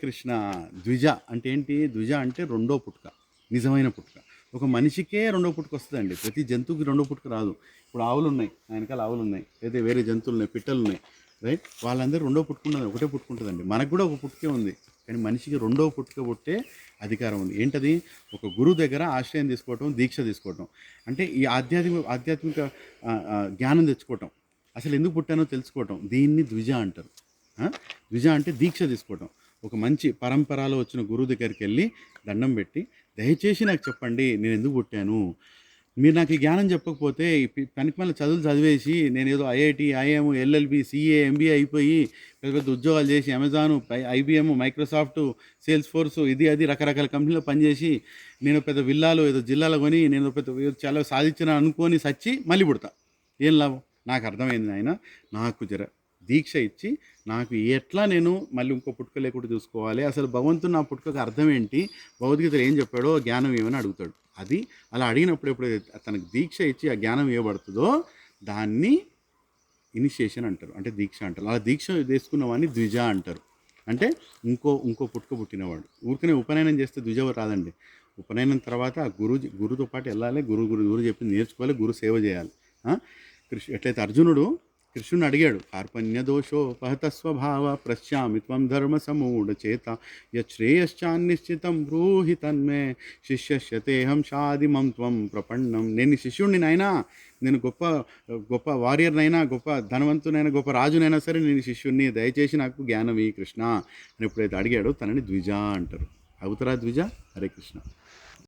కృష్ణ. ద్విజ అంటే ఏంటి? ద్విజ అంటే రెండో పుట్టుక, నిజమైన పుట్టుక. ఒక మనిషికే రెండో పుట్టుక వస్తుందండి, ప్రతి జంతువుకి రెండో పుట్టుక రాదు. ఇప్పుడు ఆవులు ఉన్నాయి, నా వెనకాల ఆవులు ఉన్నాయి, లేదా వేరే జంతువులు ఉన్నాయి, పిట్టలు ఉన్నాయి, రైట్? వాళ్ళందరూ రెండో పుట్టుకున్నది ఒకటే పుట్టుకుంటుందండి. మనకు కూడా ఒక పుట్టుకే ఉంది, కానీ మనిషికి రెండో పుట్టుక పుట్టే అధికారం ఉంది. ఏంటది? ఒక గురువు దగ్గర ఆశ్రయం తీసుకోవటం, దీక్ష తీసుకోవటం, అంటే ఈ ఆధ్యాత్మిక జ్ఞానం తెచ్చుకోవటం, అసలు ఎందుకు పుట్టానో తెలుసుకోవటం, దీన్ని ద్విజ అంటారు. ద్విజ అంటే దీక్ష తీసుకోవటం. ఒక మంచి పరంపరలో వచ్చిన గురువు దగ్గరికి వెళ్ళి దండం పెట్టి, దయచేసి నాకు చెప్పండి నేను ఎందుకు పుట్టాను, మీరు నాకు ఈ జ్ఞానం చెప్పకపోతే ఈ పనికి మళ్ళీ చదువులు చదివేసి నేను ఏదో IIT, IM, LLB, CA, MBA అయిపోయి పెద్ద పెద్ద ఉద్యోగాలు చేసి Amazon, IBM, Microsoft, Salesforce, ఇది అది రకరకాల కంపెనీలో పనిచేసి నేను పెద్ద విల్లాలో ఏదో జిల్లాలో కొని నేను పెద్ద చాలా సాధించిన అనుకొని సచ్చి మళ్ళీ పుడతా, ఏం లాభం? నాకు అర్థమైంది ఆయన, నాకు దీక్ష ఇచ్చి నాకు ఎట్లా నేను మళ్ళీ ఇంకో పుట్టుక లేకుండా చూసుకోవాలి, అసలు భగవంతుడు నా పుట్టుకకు అర్థం ఏంటి, భగవద్గీతలో ఏం చెప్పాడో జ్ఞానం ఏమని అడుగుతాడు. అది అలా అడిగినప్పుడు ఎప్పుడైతే తనకు దీక్ష ఇచ్చి ఆ జ్ఞానం ఇవ్వబడుతుందో దాన్ని ఇనిషియేషన్ అంటారు, అంటే దీక్ష అంటారు. అలా దీక్ష తీసుకున్న వాడిని ద్విజ అంటారు. అంటే ఇంకో పుట్టుక పుట్టినవాడు. ఊరికనే ఉపనయనం చేస్తే ద్విజ రాదండి. ఉపనయనం తర్వాత గురుతో పాటు వెళ్ళాలి, గురు చెప్పి నేర్చుకోవాలి, గురు సేవ చేయాలి. ఎట్లయితే అర్జునుడు కృష్ణుని అడిగాడు, కార్పణ్యదోషోపహత స్వభావ ప్రశ్యామి త్వం ధర్మ సమూఢచేత యశ్రేయశ్చాన్నిశ్చితం బ్రూహి తన్మే శిష్యస్యతేహం షాదిమం త్వం ప్రపన్నం. నేను శిష్యుడిని నాయనా, నేను గొప్ప వారియర్నైనా, గొప్ప ధనవంతునైనా, గొప్ప రాజునైనా సరే నేను శిష్యుడిని, దయచేసి నాకు జ్ఞానం ఈ కృష్ణ అని ఎప్పుడైతే అడిగాడో తనని ద్విజ అంటారు. అవుతారా ద్విజ? హరే కృష్ణ.